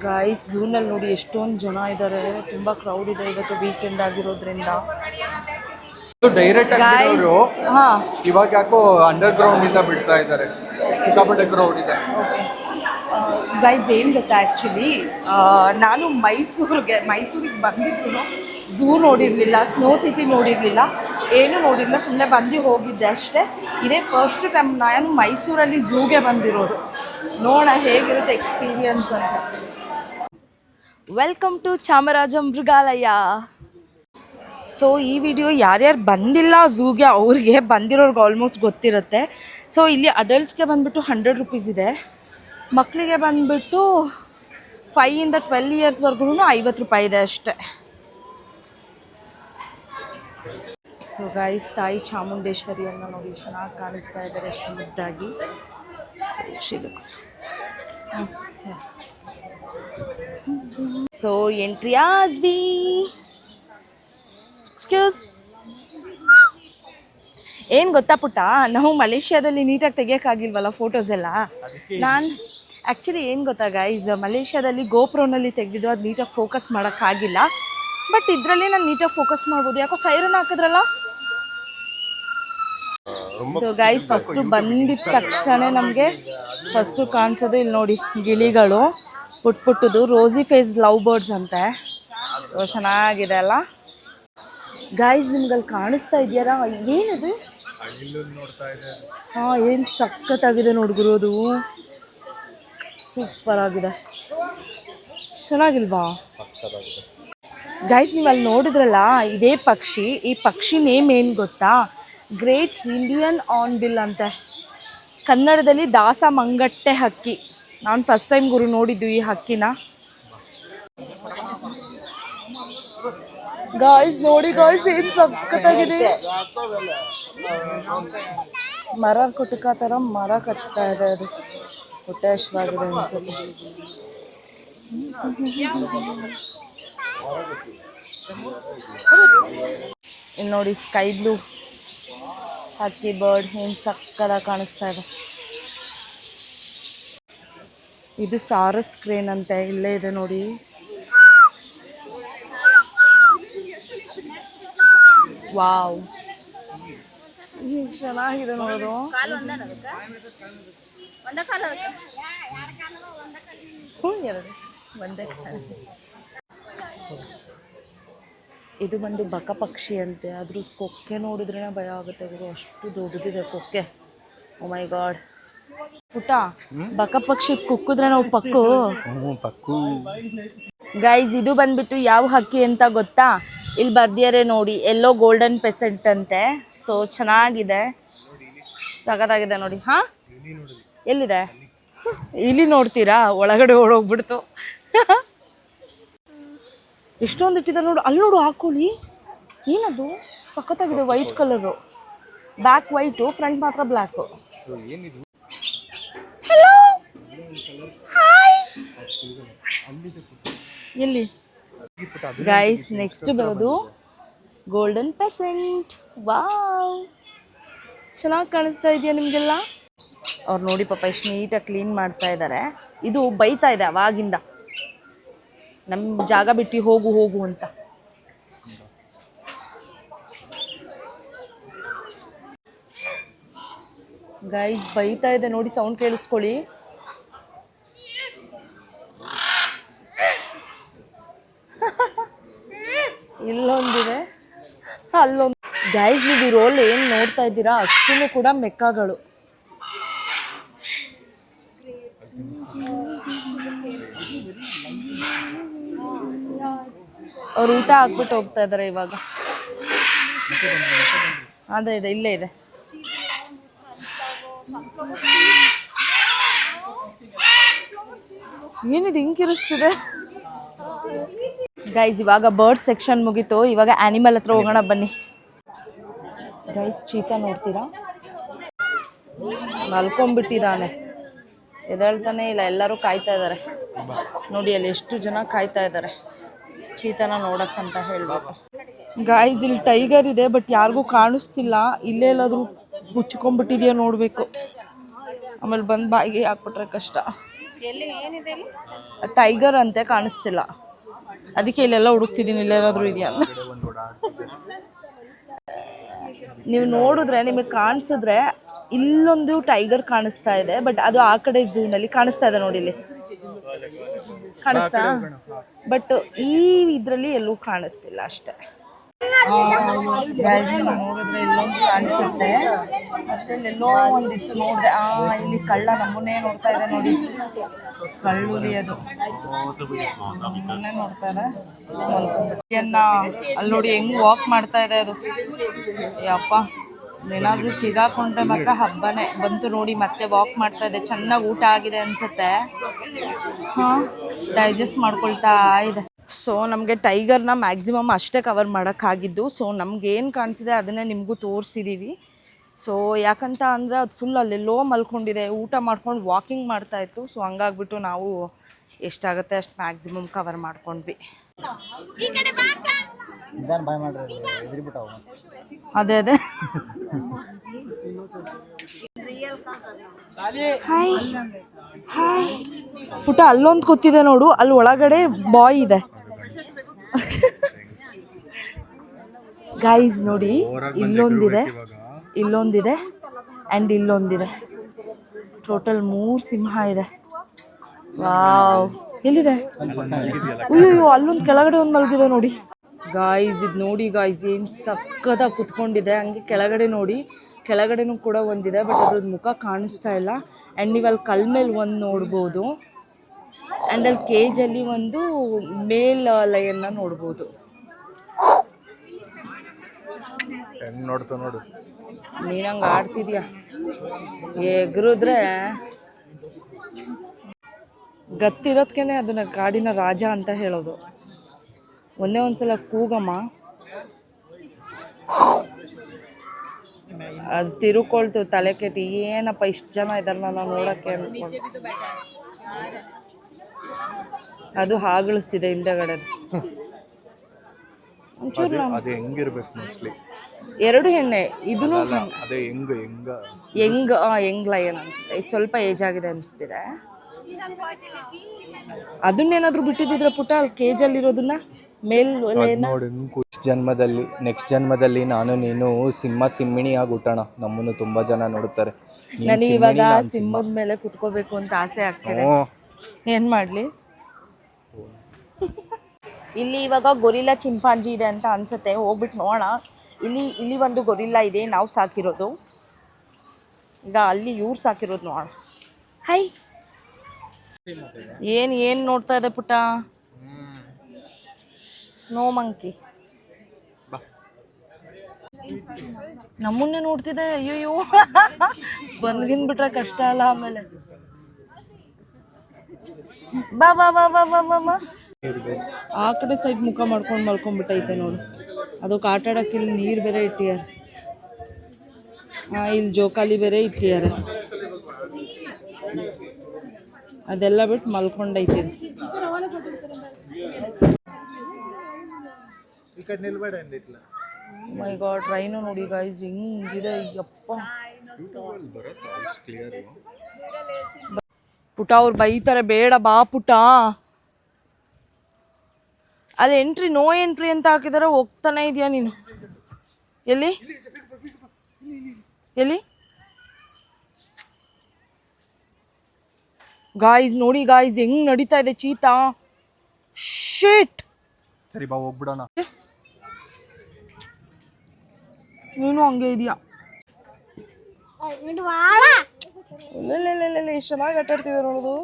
Guys ಝೂನಲ್ಲಿ ನೋಡಿ ಎಷ್ಟೊಂದು ಜನ ಇದ್ದಾರೆ, ತುಂಬಾ ಕ್ರೌಡ್ ಇದೆ ಇವತ್ತು ವೀಕೆಂಡ್ ಆಗಿರೋದ್ರಿಂದ. ಡೈರೆಕ್ಟ್ ಆಗಿ ಬಿಡೋರು ಇವಾಗ ಯಾಕೋ ಅಂಡರ್ ಗ್ರೌಂಡ್ ಇಂದ ಬಿಡ್ತಾ ಇದ್ದಾರೆ, ಸಿಕ್ಕಾಪಟ್ಟೆ ಕ್ರೌಡ್ ಇದೆ. ಗೈಸ್ ಏನು ಗೊತ್ತಾ, ಆ್ಯಕ್ಚುಲಿ ನಾನು ಮೈಸೂರಿಗೆ ಬಂದಿದ್ರು ಝೂ ನೋಡಿರಲಿಲ್ಲ, ಸ್ನೋ ಸಿಟಿ ನೋಡಿರಲಿಲ್ಲ, ಏನೂ ನೋಡಿರಲಿಲ್ಲ, ಸುಮ್ಮನೆ ಬಂದು ಹೋಗಿದ್ದೆ ಅಷ್ಟೇ. ಇದೇ ಫಸ್ಟ್ ಟೈಮ್ ನಾನು ಮೈಸೂರಲ್ಲಿ ಝೂಗೆ ಬಂದಿರೋದು. ನೋಡೋಣ ಹೇಗಿರುತ್ತೆ ಎಕ್ಸ್ಪೀರಿಯನ್ಸ್ ಅಂತ. ವೆಲ್ಕಮ್ ಟು ಚಾಮರಾಜ ಮೃಗಾಲಯ. ಸೊ ಈ ವಿಡಿಯೋ ಯಾರ್ಯಾರು ಬಂದಿಲ್ಲ ಝೂಗೆ ಅವ್ರಿಗೆ, ಬಂದಿರೋರ್ಗೆ ಆಲ್ಮೋಸ್ಟ್ ಗೊತ್ತಿರುತ್ತೆ. ಸೊ ಇಲ್ಲಿ ಅಡಲ್ಟ್ಸ್ಗೆ ಬಂದುಬಿಟ್ಟು 100 ರೂಪೀಸ್ ಇದೆ, ಮಕ್ಕಳಿಗೆ ಬಂದುಬಿಟ್ಟು 5 ಇಂದ 12 ಇಯರ್ಸ್ವರೆಗೂ 50 ರೂಪಾಯಿ ಇದೆ ಅಷ್ಟೇ. ಸೊ ಗೈಸ್ ತಾಯಿ ಚಾಮುಂಡೇಶ್ವರಿಯನ್ನು ನೋಡಿ ಚೆನ್ನಾಗಿ ಕಾಣಿಸ್ತಾ ಇದ್ದಾರೆ, ಎಷ್ಟು ಮುದ್ದಾಗಿ. ಸೊ ಎಂಟ್ರಿ ಆದ್ವಿ. ಎಕ್ಸ್ಕ್ಯೂಸ್, ಏನು ಗೊತ್ತಾ ಪುಟ್ಟ, ನಾವು ಮಲೇಷ್ಯಾದಲ್ಲಿ ನೀಟಾಗಿ ತೆಗಿಯೋಕ್ಕಾಗಿಲ್ವಲ್ಲ ಫೋಟೋಸ್ ಎಲ್ಲ. ನಾನು ಆ್ಯಕ್ಚುಲಿ ಏನು ಗೊತ್ತಾ ಗೈಸ್, ಮಲೇಷ್ಯಾದಲ್ಲಿ ಗೋಪ್ರೋನಲ್ಲಿ ತೆಗೆದಿದ್ದು, ಅದು ನೀಟಾಗಿ ಫೋಕಸ್ ಮಾಡೋಕ್ಕಾಗಿಲ್ಲ. ಬಟ್ ಇದರಲ್ಲಿ ನಾನು ನೀಟಾಗಿ ಫೋಕಸ್ ಮಾಡ್ಬೋದು. ಯಾಕೋ ಸೈರನ್ ಹಾಕಿದ್ರಲ್ಲ. ಸೊ ಗೈಸ್ ಫಸ್ಟು ಬಂದಿದ್ದ ತಕ್ಷಣ ನಮಗೆ ಫಸ್ಟು ಕಾಣಿಸೋದು ಇಲ್ಲಿ ನೋಡಿ ಗಿಳಿಗಳು, ಪುಟ್ಟದು ರೋಸಿ ಫೇಸ್ ಲವ್ ಬರ್ಡ್ಸ್ ಅಂತೆ. ಚೆನ್ನಾಗಿದೆ ಅಲ್ಲ ಗೈಸ್, ನಿಮ್ಗಲ್ಲಿ ಕಾಣಿಸ್ತಾ ಇದೆಯಲ್ಲ ಏನದು? ಹಾಂ, ಏನು ಸಖತ್ತಾಗಿದೆ ನೋಡ್ಗುರು, ಅದು ಸೂಪರ್ ಆಗಿದೆ, ಚೆನ್ನಾಗಿಲ್ವಾ ಗೈಸ್? ನೀವು ಅಲ್ಲಿ ನೋಡಿದ್ರಲ್ಲ ಇದೇ ಪಕ್ಷಿ, ಈ ಪಕ್ಷಿ ನೇಮ್ ಏನು ಗೊತ್ತಾ? ಗ್ರೇಟ್ ಇಂಡಿಯನ್ ಆರ್ನ್ಬಿಲ್ ಅಂತೆ. ಕನ್ನಡದಲ್ಲಿ ದಾಸ ಮಂಗಟ್ಟೆ ಹಕ್ಕಿ. ನಾನು ಫಸ್ಟ್ ಟೈಮ್ ಗುರು ನೋಡಿದ್ದು ಈ ಹಕ್ಕಿನ. ಗಾಯ್ಸ್ ನೋಡಿ ಗಾಯ್ಸ್, ಏನು ಸಖತ್ತಾಗಿದೆ. ಮರ ಕುಟುಕ ಥರ ಮರ ಕಚ್ತಾ ಇದೆ, ಅದು ಹೊಟ್ಟೆ ಹಶ್ವಾಗಿದೆ ಅನ್ಸುತ್ತೆ. ಇಲ್ಲಿ ನೋಡಿ ಸ್ಕೈ ಬ್ಲೂ ಹಕ್ಕಿ ಬರ್ಡ್, ಏನು ಸಕ್ಕತ್ತಾಗಿ ಕಾಣಿಸ್ತಾ ಇದೆ. ಇದು ಸಾರಸ್ ಕ್ರೇನ್ ಅಂತೆ, ಇಲ್ಲೇ ಇದೆ ನೋಡಿ. ವಾವ್, ಚೆನ್ನಾಗಿದೆ ನೋಡೋದು. ಇದು ಬಂದು ಬಕ ಪಕ್ಷಿ ಅಂತೆ, ಅದ್ರ ಕೊಕ್ಕೆ ನೋಡಿದ್ರೆ ಭಯ ಆಗುತ್ತೆ ಗುರು, ಅಷ್ಟು ದೊಡ್ಡದಿದೆ ಕೊಕ್ಕೆ. ಓ ಮೈ ಗಾಡ್ ಪುಟ್ಟ, ಬಕ ಪಕ್ಷಿ ಕುಕ್ಕಿದ್ರೆ ನಾವು ಪಕ್ಕು. ಗೈಸ್ ಇದು ಬಂದ್ಬಿಟ್ಟು ಯಾವ ಹಕ್ಕಿ ಅಂತ ಗೊತ್ತಾ? ಇಲ್ಲಿ ಬರ್ದಿಯಾರೆ ನೋಡಿ, ಎಲ್ಲೋ ಗೋಲ್ಡನ್ ಪೆಸೆಂಟ್ ಅಂತೆ. ಸೊ ಚೆನ್ನಾಗಿದೆ, ಸಖತ್ತಾಗಿದೆ ನೋಡಿ. ಹಾಂ, ಎಲ್ಲಿದೆ? ಇಲ್ಲಿ ನೋಡ್ತೀರಾ, ಒಳಗಡೆ ಓಡೋಗ್ಬಿಡ್ತು. ಎಷ್ಟೊಂದು ಇಟ್ಟಿದ್ದಾರೆ ನೋಡು, ಅಲ್ಲಿ ನೋಡು ಹಾಕೊಳ್ಳಿ. ಏನದು ಸಖತ್ತಾಗಿದೆ, white colour, back white, front ಮಾತ್ರ ಬ್ಲ್ಯಾಕು. Hello, hi. ಎಲ್ಲಿ ಗೈಸ್ ನೆಕ್ಸ್ಟ್ ಬರೋದು ಗೋಲ್ಡನ್ ಪೆಸೆಂಟ್. ವಾವ್, ಚೆನ್ನಾಗಿ ಕಾಣಿಸ್ತಾ ಇದೆಯಾ ನಿಮಗೆಲ್ಲ? ಅವ್ರು ನೋಡಿ ಪಾಪ ಎಷ್ಟು ನೀಟಾಗಿ ಕ್ಲೀನ್ ಮಾಡ್ತಾ ಇದ್ದಾರೆ. ಇದು ಬೈತಾ ಇದೆ ಅವಾಗಿಂದ, ನಮ್ಮ ಜಾಗ ಬಿಟ್ಟು ಹೋಗು ಹೋಗು ಅಂತ. ಗೈಸ್ ಬೈತಾ ಇದೆ ನೋಡಿ, ಸೌಂಡ್ ಕೇಳಿಸ್ಕೊಳ್ಳಿ. ಇಲ್ಲೊಂದಿದೆ, ಅಲ್ಲೊಂದು. ಗೈಸ್ ನೀವು ಈ ರೋಲ್ ಏನು ನೋಡ್ತಾ ಇದ್ದೀರಾ, ಅಷ್ಟೂ ಕೂಡ ಮೆಕ್ಕಗಳು. ಅವ್ರು ಊಟ ಹಾಕ್ಬಿಟ್ಟು ಹೋಗ್ತಾ ಇದ್ದಾರೆ ಇವಾಗ. ಅದೇ ಇದೆ, ಇಲ್ಲೇ ಇದೆ. ಏನಿದೆ ಹಿಂಗಿರಿಸ್ತಿದೆ ಗೈಸ್? ಇವಾಗ ಬರ್ಡ್ ಸೆಕ್ಷನ್ ಮುಗೀತು, ಇವಾಗ ಆ್ಯನಿಮಲ್ ಹತ್ರ ಹೋಗೋಣ ಬನ್ನಿ. ಗೈಸ್ ಚೀತಾ ನೋಡ್ತೀರಾ, ಮಲ್ಕೊಂಡ್ಬಿಟ್ಟಿದ್ದಾನೆ, ಎದ್ದೇಳ್ತಾನೆ ಇಲ್ಲ. ಎಲ್ಲರೂ ಕಾಯ್ತಾ ಇದ್ದಾರೆ ನೋಡಿ, ಅಲ್ಲಿ ಎಷ್ಟು ಜನ ಕಾಯ್ತಾ ಇದ್ದಾರೆ ಚೀತಾನ ನೋಡಕ್ಕಂತ ಹೇಳ್ಬೇಕು. ಗಾಯ್ಸ್ ಇಲ್ಲಿ ಟೈಗರ್ ಇದೆ, ಬಟ್ ಯಾರಿಗೂ ಕಾಣಿಸ್ತಿಲ್ಲ. ಇಲ್ಲೇ ಎಲ್ಲಾದರೂ ಮುಚ್ಕೊಂಡ್ಬಿಟ್ಟಿದೆಯಾ ನೋಡಬೇಕು, ಆಮೇಲೆ ಬಂದು ಬಾಯಿಗೆ ಹಾಕ್ಬಿಟ್ರೆ ಕಷ್ಟ. ಟೈಗರ್ ಅಂತೆ ಕಾಣಿಸ್ತಿಲ್ಲ, ಅದಕ್ಕೆ ಇಲ್ಲೆಲ್ಲ ಹುಡುಕ್ತಿದ್ದೀನಿ ಇಲ್ಲೇನಾದ್ರೂ ಇದೆಯಾ ಅಂತ. ನೀವು ನೋಡಿದ್ರೆ ನಿಮಗೆ ಕಾಣಿಸಿದ್ರೆ ಇಲ್ಲೊಂದು ಟೈಗರ್ ಕಾಣಿಸ್ತಾ ಇದೆ, ಬಟ್ ಅದು ಆ ಕಡೆ ಝೂನಲ್ಲಿ ಕಾಣಿಸ್ತಾ ಇದೆ ನೋಡಿ, ಇಲ್ಲಿ ಕಾಣಿಸ್ತಾ, ಬಟ್ ಈ ಇದರಲ್ಲಿ ಎಲ್ಲೂ ಕಾಣಿಸ್ತಿಲ್ಲ ಅಷ್ಟೇ. ನೋಡಿದ್ರೆ ಇಲ್ಲೊಂದು ಕಾಣಿಸುತ್ತೆ, ಮತ್ತೆ ಇಲ್ಲೆಲ್ಲೋ ಒಂದಿತ್ತು ನೋಡಿದೆ. ಇಲ್ಲಿ ಕಳ್ಳ ನಮ್ಮನ್ನೇ ನೋಡ್ತಾ ಇದೆ ನೋಡಿ, ಕಳ್ಳುಲಿ ಅದು ನಮ್ಮನ್ನೇ ನೋಡ್ತಾರೆ. ಅಲ್ಲಿ ನೋಡಿ ಹೆಂಗ್ ವಾಕ್ ಮಾಡ್ತಾ ಇದೆ ಅದು. ಯಪ್ಪ, ಏನಾದ್ರೂ ಸಿಗಾಕೊಂಡ್ರೆ ಮಾತ್ರ ಹಬ್ಬನೇ ಬಂತು ನೋಡಿ. ಮತ್ತೆ ವಾಕ್ ಮಾಡ್ತಾ ಇದೆ, ಚೆನ್ನಾಗಿ ಊಟ ಆಗಿದೆ ಅನ್ಸುತ್ತೆ. ಡೈಜೆಸ್ಟ್ ಮಾಡ್ಕೊಳ್ತಾ ಇದೆ. ಸೊ ನಮಗೆ ಟೈಗರ್ನ ಮ್ಯಾಕ್ಸಿಮಮ್ ಅಷ್ಟೇ ಕವರ್ ಮಾಡೋಕ್ಕಾಗಿದ್ದು. ಸೊ ನಮ್ಗೇನು ಕಾಣಿಸಿದೆ ಅದನ್ನೇ ನಿಮಗೂ ತೋರಿಸಿದ್ದೀವಿ. ಸೊ ಯಾಕಂತ ಅಂದರೆ ಅದು ಫುಲ್ ಅಲ್ಲೆಲ್ಲೋ ಮಲ್ಕೊಂಡಿದೆ, ಊಟ ಮಾಡ್ಕೊಂಡು ವಾಕಿಂಗ್ ಮಾಡ್ತಾಯಿತ್ತು. ಸೊ ಹಂಗಾಗ್ಬಿಟ್ಟು ನಾವು ಎಷ್ಟಾಗುತ್ತೆ ಅಷ್ಟು ಮ್ಯಾಕ್ಸಿಮಮ್ ಕವರ್ ಮಾಡ್ಕೊಂಡ್ವಿ. ಅದೇ ಅದೇ ಹಾಯ್ ಹಾಯ್ ಪುಟ್ಟ, ಅಲ್ಲೊಂದು ಕೂತಿದೆ ನೋಡು, ಅಲ್ಲಿ ಒಳಗಡೆ ಬಾಯ್ ಇದೆ. ಗೈಸ್ ನೋಡಿ, ಇಲ್ಲೊಂದಿದೆ, ಇಲ್ಲೊಂದಿದೆ ಆ್ಯಂಡ್ ಇಲ್ಲೊಂದಿದೆ. ಟೋಟಲ್ 3 ಸಿಂಹ ಇದೆ. ವಾವ್, ಎಲ್ಲಿದೆ? ಅಯ್ಯೋ, ಅಲ್ಲೊಂದು ಕೆಳಗಡೆ ಒಂದು ಮಲಗಿದೆ ನೋಡಿ. ಗಾಯ್ಸ್ ಇದು ನೋಡಿ ಗಾಯ್ಸ್, ಏನು ಸಕ್ಕತ್ತಾಗಿ ಕುತ್ಕೊಂಡಿದೆ. ಹಂಗೆ ಕೆಳಗಡೆ ನೋಡಿ, ಕೆಳಗಡೆನೂ ಕೂಡ ಒಂದಿದೆ, ಬಟ್ ಅದ್ರದ್ದು ಮುಖ ಕಾಣಿಸ್ತಾ ಇಲ್ಲ. ಆ್ಯಂಡ್ ನೀವು ಅಲ್ಲಿ ಕಲ್ ಮೇಲೆ ಒಂದು ನೋಡ್ಬೋದು, ಆ್ಯಂಡ್ ಅಲ್ಲಿ ಕೇಜಲ್ಲಿ ಒಂದು ಮೇಲ್ ಲಯನ್ನ ನೋಡ್ಬೋದು. ನೋಡು, ನೀನಂಗೆ ಆಡ್ತಿದ್ಯಾ, ಎಗ್ರಿದ್ರೆ ಗತ್ತಿರೋದ್ಕೇನೆ ಅದನ್ನ ಕಾಡಿನ ರಾಜ ಅಂತ ಹೇಳೋದು. ಒಂದೇ ಒಂದ್ಸಲ ಕೂಗಮ್ಮ, ಅದು ತಿರುಕೊಳ್ತು, ತಲೆ ಕೆಟ್ಟಿ. ಏನಪ್ಪ ಇಷ್ಟು ಜನ ಇದಾರಲ್ಲ ನಾವು ನೋಡೋಕ್ಕೆ ಅನ್ಕೊಂಡು ಅದು ಹಾಗಳಿಸ್ತಿದೆ ಹಿಂದೆಗಡೆ. ಒಂಚೂರು ಎರಡು ಹೆಣ್ಣೆ, ಇದೂ ಹೆಂಗ್ ಲಯನ್ ಅನ್ಸುತ್ತೆ. ಇದು ಸ್ವಲ್ಪ ಏಜ್ ಆಗಿದೆ ಅನಿಸ್ತಿದೆ. ಅದನ್ನೇನಾದ್ರೂ ಬಿಟ್ಟಿದ್ರೆ ಪುಟ್ಟ, ಅಲ್ಲಿ ಕೇಜಲ್ಲಿರೋದನ್ನ ಮೇಲ್ ನೆಕ್ಸ್ಟ್ ಜನ್ಮದಲ್ಲಿ ನಾನು ನೀನು ಸಿಂಹಿಣಿ ಆಗಿ ಹುಟ್ಟೋಣ, ನಮ್ಮನ್ನು ತುಂಬಾ ಜನ ನೋಡುತ್ತಾರೆ. ನನಗೆ ಇವಾಗ ಸಿಂಹದ ಮೇಲೆ ಕುತ್ಕೋಬೇಕು ಅಂತ ಆಸೆ ಆಗ್ತಿದೆ, ಏನ್ ಮಾಡ್ಲಿ. ಇಲ್ಲಿ ಇವಾಗ ಗೊರಿಲ್ಲಾ ಚಿಂಪಾಂಜಿ ಇದೆ ಅಂತ ಅನ್ಸುತ್ತೆ, ಹೋಗ್ಬಿಟ್ಟು ನೋಡೋಣ. ಇಲ್ಲಿ ಒಂದು ಗೊರಿಲ್ಲಾ ಇದೆ, ನಾವು ಸಾಕಿರೋದು. ಈಗ ಅಲ್ಲಿ ಇವ್ರು ಸಾಕಿರೋದು ನೋಡೋಣ. ಹೈ, ಏನು ನೋಡ್ತಾ ಇದೆ ಪುಟ್ಟ? ಸ್ನೋ ಮಂಕಿ ನಮ್ಮನ್ನೇ ನೋಡ್ತಿದೆ. ಅಯ್ಯೋ, ಬಂದ್ಗಿಂದ್ಬಿಟ್ರೆ ಕಷ್ಟ ಅಲ್ಲ ಆಮೇಲೆ. ಬಾ ಬಾ ಬಾ ಬಾ ಬಾ ಬಾ ಬಾ. ಆ ಕಡೆ ಸೈಡ್ ಮುಖ ಮಾಡ್ಕೊಂಡು ಮಲ್ಕೊಂಡ್ಬಿಟ್ಟೈತೆ ನೋಡು. ಅದಕ್ಕೆ ಆಟ ಆಡೋಕ್ಕೆ ಇಲ್ಲಿ ನೀರು ಬೇರೆ ಇಟ್ಟಿದ್ದಾರೆ. ಇಲ್ಲಿ ಜೋಕಾಲಿ ಬೇರೆ ಇಟ್ಟಿದ್ದಾರೆ. ಅದೆಲ್ಲ ಬಿಟ್ಟು ಮಲ್ಕೊಂಡೈತಿ. ಮೈ ಗಾಡ್, ಟ್ರೈನು ನೋಡಿ ಗೈಸ್ ಹಿಂಗಿದೆ. ಯಪ್ಪ ಪುಟ, ಅವ್ರು ಬೈತಾರೆ, ಬೇಡ ಬಾ ಪುಟ. ಅದು ಎಂಟ್ರಿ, ನೋ ಎಂಟ್ರಿ ಅಂತ ಹಾಕಿದಾರೆ. ಹೋಗ್ತಾನೆ ಇದೆಯಾ ನೀನು? ಎಲ್ಲಿ ಎಲ್ಲಿ ಗಾಯ್ಸ್ ನೋಡಿ ಗಾಯ್ಸ್, ಹೆಂಗ್ ನಡೀತಾ ಇದೆ ಚೀತಾ. ಶಿಟ್, ಸರಿ ಬಾ ಹೋಗ್ಬಿಡೋಣ. ನೀನು ಹಂಗೆ ಇದೆಯಾ? ಎಷ್ಟು ಚೆನ್ನಾಗಿ ಆಟ ಆಡ್ತಿದ್ದಾರೆ ನೋಡೋದು.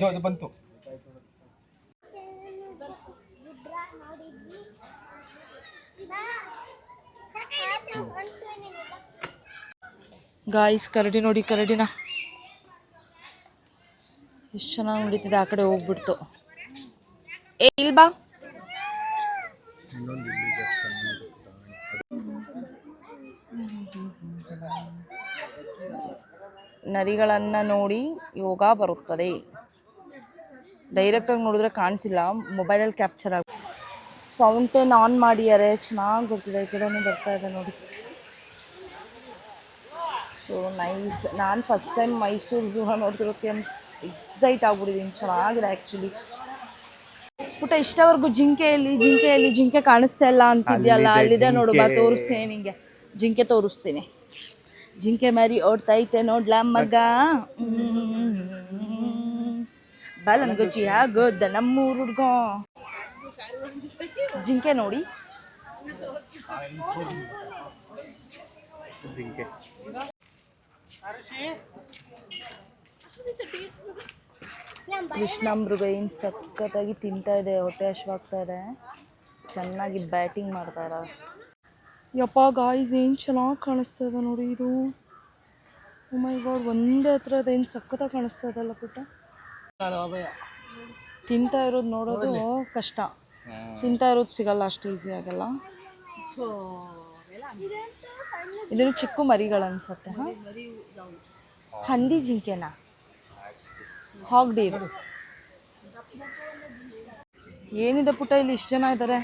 ಅದು ಬಂತು. ಗಾಯ್ಸ್ ಕರಡಿ ನೋಡಿ, ಕರಡಿನ ಎಷ್ಟು ಚೆನ್ನಾಗಿ ನಡೀತಿದೆ. ಆ ಕಡೆ ಹೋಗ್ಬಿಡ್ತು. ಇಲ್ಲಿ ಬಾ. ನರಿಗಳನ್ನು ನೋಡಿ ಯೋಗ ಬರುತ್ತದೆ. ಡೈರೆಕ್ಟಾಗಿ ನೋಡಿದ್ರೆ ಕಾಣಿಸಿಲ್ಲ, ಮೊಬೈಲಲ್ಲಿ ಕ್ಯಾಪ್ಚರ್ ಆಗಿ. ಫೌಂಟೇನ್ ಆನ್ ಮಾಡಿದ್ದಾರೆ, ಚೆನ್ನಾಗಿ ಗೊತ್ತಿದೆ. ಈ ಕಡೆನೂ ಬರ್ತಾ ಇದೆ ನೋಡಿ. So nice. ನಾನು ಫಸ್ಟ್ ಟೈಮ್ ಮೈಸೂರು ಝೂನ ನೋಡ್ತಿರೋಕ್ಕೆ ಎಕ್ಸೈಟ್ ಆಗ್ಬಿಟ್ಟಿದ್ದೀನಿ. ಚೆನ್ನಾಗಿದೆ ಆ್ಯಕ್ಚುಲಿ. ಪುಟ್ಟ ಇಷ್ಟವರೆಗೂ ಜಿಂಕೆ ಕಾಣಿಸ್ತಾ ಇಲ್ಲ ಅಂತಿದ್ಯಲ್ಲ, ಅಲ್ಲಿದೆ ನೋಡು. ಬಾ ತೋರಿಸ್ತೀನಿ ನಿಂಗೆ, ಜಿಂಕೆ ತೋರಿಸ್ತೀನಿ. ಜಿಂಕೆ ಮರಿ ಓಡ್ತೈತೆ ನೋಡ್ಲ ಮಗ. ಬಲಂಗುಚಿ ಆಗೋದ ನಮ್ಮೂರು ಹುಡ್ಗ. ಜಿಂಕೆ ನೋಡಿ. ಕೃಷ್ಣ ಮೃಗ ಏನು ಸಖತ್ತಾಗಿ ತಿಂತಾ ಇದೆ, ಹೊಟ್ಟೆ ಹಶ್ವಾಗ್ತಾ ಇದೆ. ಚೆನ್ನಾಗಿ ಬ್ಯಾಟಿಂಗ್ ಮಾಡ್ತಾ ಇದ್ದಾರೆ. ಯಪ್ಪ ಗಾಯ್ಸ್, ಏನು ಚೆನ್ನಾಗಿ ಕಾಣಿಸ್ತಾ ಇದೆ ನೋಡಿ ಇದು. ಓ ಮೈ ಗಾಡ್, ಒಂದೇ ಹತ್ರ ಅದು ಏನು ಸಖತ್ತಾಗಿ ಕಾಣಿಸ್ತಾ ಇದಲ್ಲ ಪುಟ್ಟ. ತಿಂತಾ ಇರೋದು ನೋಡೋದು ಕಷ್ಟ, ತಿಂತಾ ಇರೋದು ಸಿಗಲ್ಲ ಅಷ್ಟು ಈಸಿ ಆಗಲ್ಲ. ಇದನ್ನು ಚಿಕ್ಕ ಮರಿಗಳು ಅನ್ಸುತ್ತೆ. ಹಾಂ, ಹಂದಿ ಜಿಂಕೆನಾ? ಹಾಗ್ ಡೀರ್. ಏನಿದೆ ಪುಟ್ಟ, ಇಲ್ಲಿ ಇಷ್ಟು ಜನ ಇದ್ದಾರೆ.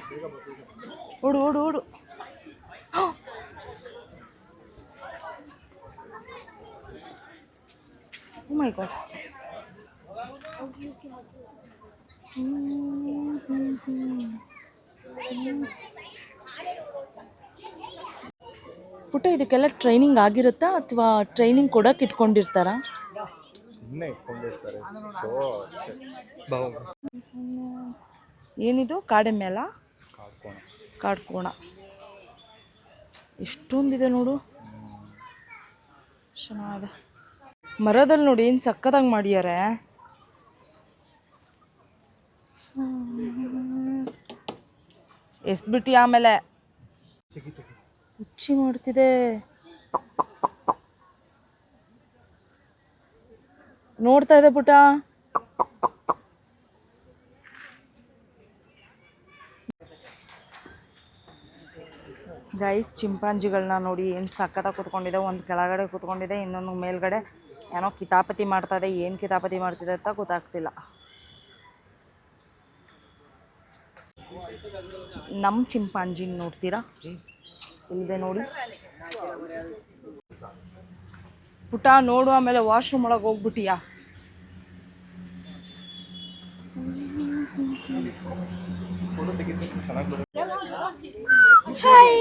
ಓಡು ಓಡು ಓಡು. ಓ ಮೈ ಗಾಡ್. ಪುಟ್ಟ ಇದಕ್ಕೆಲ್ಲ ಟ್ರೈನಿಂಗ್ ಆಗಿರುತ್ತಾ ಅಥವಾ ಟ್ರೈನಿಂಗ್ ಕೊಡಕ್ಕೆ ಇಟ್ಕೊಂಡಿರ್ತಾರಾ? ಏನಿದು ಕಾಡೆಮ್ಮೆಲ್ಲ? ಕಾಡ್ಕೋಣ. ಎಷ್ಟೊಂದಿದೆ ನೋಡು, ಚೆನ್ನಾಗಿದೆ. ಮರದಲ್ಲಿ ನೋಡಿ ಏನು ಸಕ್ಕತ್ತಾಗಿ ಮಾಡಿದ್ದಾರೆ. ಎಸ್ಬಿಟ್ಟು ಆಮೇಲೆ ಹುಚ್ಚಿ ಮಾಡ್ತಿದೆ. ನೋಡ್ತಾ ಇದೆ ಪುಟ. ಗೈಸ್, ಚಿಂಪಾಂಜಿಗಳನ್ನ ನೋಡಿ ಏನು ಸಕ್ಕತ್ತಾಗಿ ಕೂತ್ಕೊಂಡಿದೆ. ಒಂದು ಕೆಳಗಡೆ ಕೂತ್ಕೊಂಡಿದೆ, ಇನ್ನೊಂದು ಮೇಲ್ಗಡೆ ಏನೋ ಕಿತಾಪತಿ ಮಾಡ್ತಾ ಇದೆ. ಏನು ಕಿತಾಪತಿ ಮಾಡ್ತಿದೆ ಅಂತ ಗೊತ್ತಾಗ್ತಿಲ್ಲ. ನಮ್ಮ ಚಿಂಪಾಂಜಿನ ನೋಡ್ತೀರಾ? ಇಲ್ಲಿದೆ ನೋಡಿ ಪುಟ. ನೋಡು, ಆಮೇಲೆ ವಾಶ್ರೂಮ್ ಒಳಗೆ ಹೋಗ್ಬಿಟ್ಟಿಯಾ? ಹಾಯ್.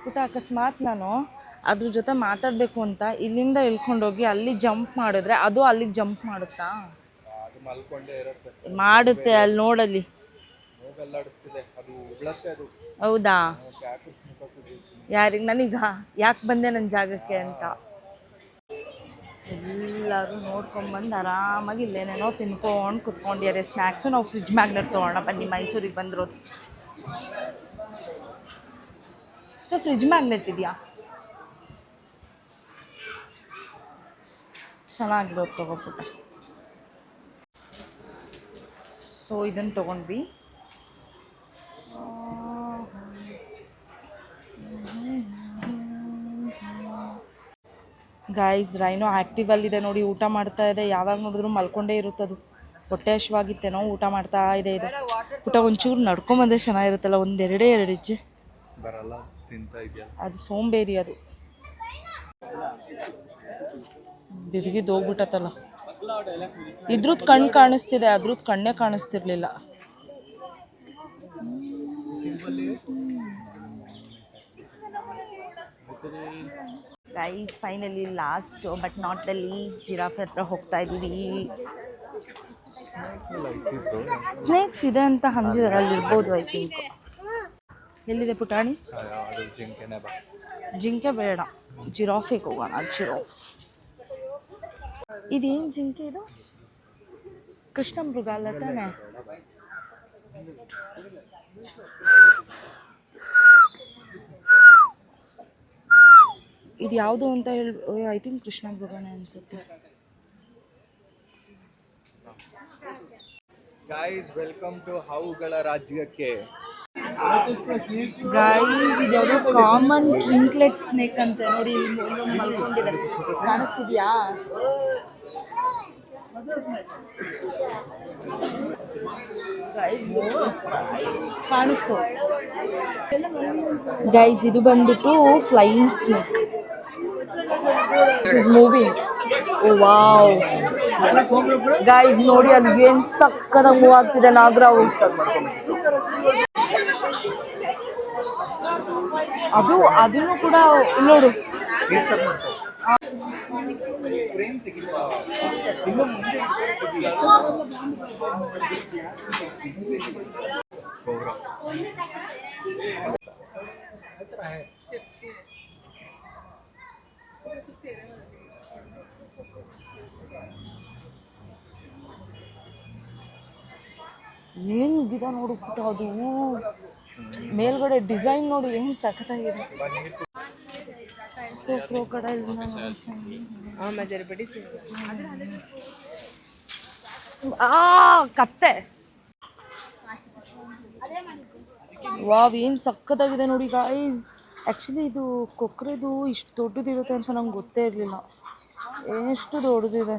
ಪುಟ, ಅಕಸ್ಮಾತ್ ನಾನು ಅದ್ರ ಜೊತೆ ಮಾತಾಡಬೇಕು ಅಂತ ಇಲ್ಲಿಂದ ಇಳ್ಕೊಂಡೋಗಿ ಅಲ್ಲಿ ಜಂಪ್ ಮಾಡಿದ್ರೆ ಅದು ಅಲ್ಲಿಗೆ ಜಂಪ್ ಮಾಡುತ್ತಾ? ಮಾಡುತ್ತೆ. ಅಲ್ಲಿ ನೋಡಲ್ಲಿ. ಹೌದಾ? ಯಾರಿಗೆ? ನನಗ ಯಾಕೆ ಬಂದೆ ನನ್ನ ಜಾಗಕ್ಕೆ ಅಂತ. ಎಲ್ಲರೂ ನೋಡ್ಕೊಂಡ್ಬಂದು ಆರಾಮಾಗಿ ಇಲ್ಲೇನೇನೋ ತಿನ್ಕೊಂಡು ಕುತ್ಕೊಂಡಿದ್ದಾರೆ. ಸ್ನ್ಯಾಕ್ಸು. ನಾವು ಫ್ರಿಜ್ ಮ್ಯಾಗ್ನೆಟ್ ತೊಗೊಳ್ಳೋಣ ಬನ್ನಿ, ಮೈಸೂರಿಗೆ ಬಂದಿರೋದು. ಸೊ ಫ್ರಿಜ್ ಮ್ಯಾಗ್ನೆಟ್ ಇದೆಯಾ? ಚೆನ್ನಾಗಿರೋದು ತೊಗೊಬಿಟ್ಟೆ. ಸೊ ಇದನ್ನು ತೊಗೊಂಡ್ವಿ. ಗಾಯ್ಸ್, ರೈನೋ ಆ್ಯಕ್ಟಿವಲ್ಲಿದೆ ನೋಡಿ, ಊಟ ಮಾಡ್ತಾ ಇದೆ. ಯಾವಾಗ ನೋಡಿದ್ರು ಮಲ್ಕೊಂಡೇ ಇರುತ್ತದು. ಹೊಟ್ಟೆ ಹಶ್ವಾಗಿತ್ತೇನೋ, ಊಟ ಮಾಡ್ತಾ ಇದೆ ಇದು. ಊಟ ಒಂಚೂರು ನಡ್ಕೊಂಬಂದ್ರೆ ಚೆನ್ನಾಗಿರುತ್ತಲ್ಲ, ಎರಡು ಹೆಜ್ಜೆ ಬರಲ್ಲ. ತಿಂತಾ ಇದೆಯಾ? ಅದು ಸೋಂಬೇರಿ. ಅದು ಬಿದ್ಗಿದ್ದು ಹೋಗ್ಬಿಟ್ಟತ್ತಲ್ಲ. ಇದ್ರದ್ದು ಕಣ್ಣು ಕಾಣಿಸ್ತಿದೆ, ಅದ್ರದ್ದು ಕಣ್ಣೇ ಕಾಣಿಸ್ತಿರ್ಲಿಲ್ಲ. Guys, finally last but not the least giraffe ಹತ್ರ ಹೋಗ್ತಾ ಇದ್ದೀವಿ. ಸ್ನೇಕ್ಸ್ ಇದೆ ಅಂತ ಅಂದಿದ್ದಾರೆ, ಅಲ್ಲಿ ಇರ್ಬೋದು ಐ ಥಿಂಕ್. ಎಲ್ಲಿದೆ ಪುಟಾಣಿ? ಜಿಂಕೆ ಬೇಡ, ಜಿರಾಫೆಗೆ ಹೋಗೋಣ. ಜಿರಾಫ್. ಇದೇನು ಜಿಂಕೆ ಇದು? ಕೃಷ್ಣ ಮೃಗ ಅಲ್ಲ ತಾನೆ? ಇದು ಯಾವುದು ಅಂತ ಹೇಳಿ ಐ ಥಿಂಕ್ ಕೃಷ್ಣ ಮೃಗನೇ ಅನ್ಸುತ್ತೆ. ಗಾಯ್ಸ್, ವೆಲ್ಕಮ್ ಟು ಹಾವುಗಳ ರಾಜ್ಯಕ್ಕೆ. ಗಾಯ್ಸ್, ಇದು ಯಾವುದೋ ಕಾಮನ್ ಟ್ರಿಂಕ್ಲೆಟ್ ಸ್ನೇಕ್ ಅಂತ ನೋಡಿ. ಮಲ್ಕೊಂಡಿದೆ, ಕಾಣಿಸ್ತಿದ್ಯಾ? ಕಾಣಿಸ್ತು ಗೈಸ್. ಇದು ಬಂದ್ಬಿಟ್ಟು flying snake. It is moving. Oh wow guys, ನೋಡಿ ಅಲ್ಲಿ ಏನ್ ಸಕ್ಕದಾಗಿ ಮೂವ್ ಆಗ್ತಿದೆ ನಾಗರಾವು. ಅದನ್ನು ಕೂಡ ನೋಡು. ಏನ್ ಗಿಡ ನೋಡು ಪುಟ್ಟ, ಅದು ಮೇಲ್ಗಡೆ ಡಿಸೈನ್ ನೋಡು ಏನ್ ಸಖತ್ತಾಗಿದೆ. ಸೊ ಕ್ರೋಕೊಡೈಲ್ಸ್ ಕತ್ತೆ. ವಾವ್ ಏನ್ ಸಖತ್ತಾಗಿದೆ ನೋಡಿ ಗೈಸ್. ಆ್ಯಕ್ಚುಲಿ ಇದು ಕೊಕ್ರೆದು ಇಷ್ಟು ದೊಡ್ಡದಿರುತ್ತೆ ಅಂತ ನಂಗೆ ಗೊತ್ತೇ ಇರಲಿಲ್ಲ. ಎಷ್ಟು ದೊಡ್ಡದಿದೆ,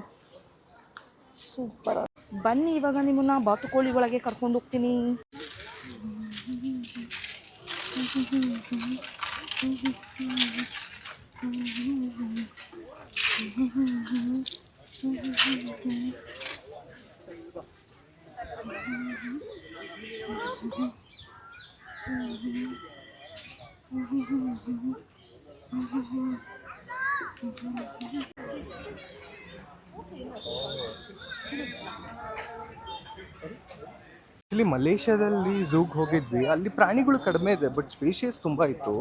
ಸೂಪರ್. ಬನ್ನಿ ಇವಾಗ ನಿಮ್ಮನ್ನ ಬಾತುಕೋಳಿ ಒಳಗೆ ಕರ್ಕೊಂಡು ಹೋಗ್ತೀನಿ. ಆ್ಯಕ್ಚುಲಿ ಮಲೇಷ್ಯಾದಲ್ಲಿ ಝೂಗೆ ಹೋಗಿದ್ವಿ, ಅಲ್ಲಿ ಪ್ರಾಣಿಗಳು ಕಡಿಮೆ ಇದೆ ಬಟ್ ಸ್ಪೇಷಿಯಸ್ ತುಂಬ ಇತ್ತು.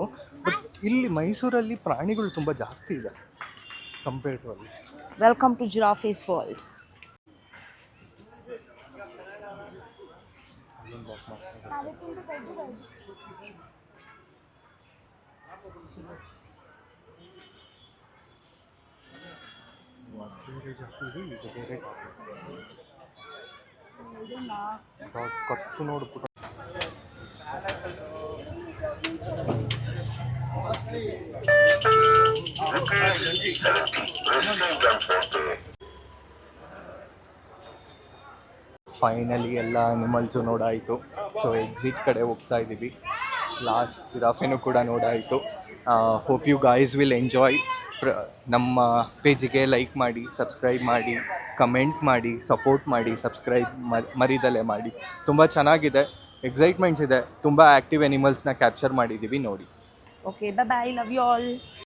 ಬಟ್ ಇಲ್ಲಿ ಮೈಸೂರಲ್ಲಿ ಪ್ರಾಣಿಗಳು ತುಂಬ ಜಾಸ್ತಿ ಇದೆ ಕಂಪೇರ್ ಟು ಅಲ್ಲಿ. Welcome to giraffes world. ಬೇರೆ ಜಾತಿ ಇದೆ, ಇದು ಬೇರೆ ಜಾತಿ. ಕತ್ತು ನೋಡ್ಬಿಟ್ಟು ಫೈನಲಿ ಎಲ್ಲ ಅನಿಮಲ್ಸು ನೋಡಾಯಿತು. ಸೊ ಎಕ್ಸಿಟ್ ಕಡೆ ಹೋಗ್ತಾ ಇದ್ದೀವಿ. ಲಾಸ್ಟ್ ಜಿರಾಫೆನೂ ಕೂಡ ನೋಡಾಯಿತು. Hope you guys will enjoy. ನಮ್ಮ ಪೇಜಿಗೆ ಲೈಕ್ ಮಾಡಿ, ಸಬ್ಸ್ಕ್ರೈಬ್ ಮಾಡಿ, ಕಮೆಂಟ್ ಮಾಡಿ, ಸಪೋರ್ಟ್ ಮಾಡಿ, ಸಬ್ಸ್ಕ್ರೈಬ್ ಮರಿದಲ್ಲೇ ಮಾಡಿ. ತುಂಬ ಚೆನ್ನಾಗಿದೆ, ಎಕ್ಸೈಟ್ಮೆಂಟ್ಸ್ ಇದೆ. ತುಂಬ ಆ್ಯಕ್ಟಿವ್ ಎನಿಮಲ್ಸ್ನ ಕ್ಯಾಪ್ಚರ್ ಮಾಡಿದ್ದೀವಿ ನೋಡಿ. Okay, bye bye, love you all.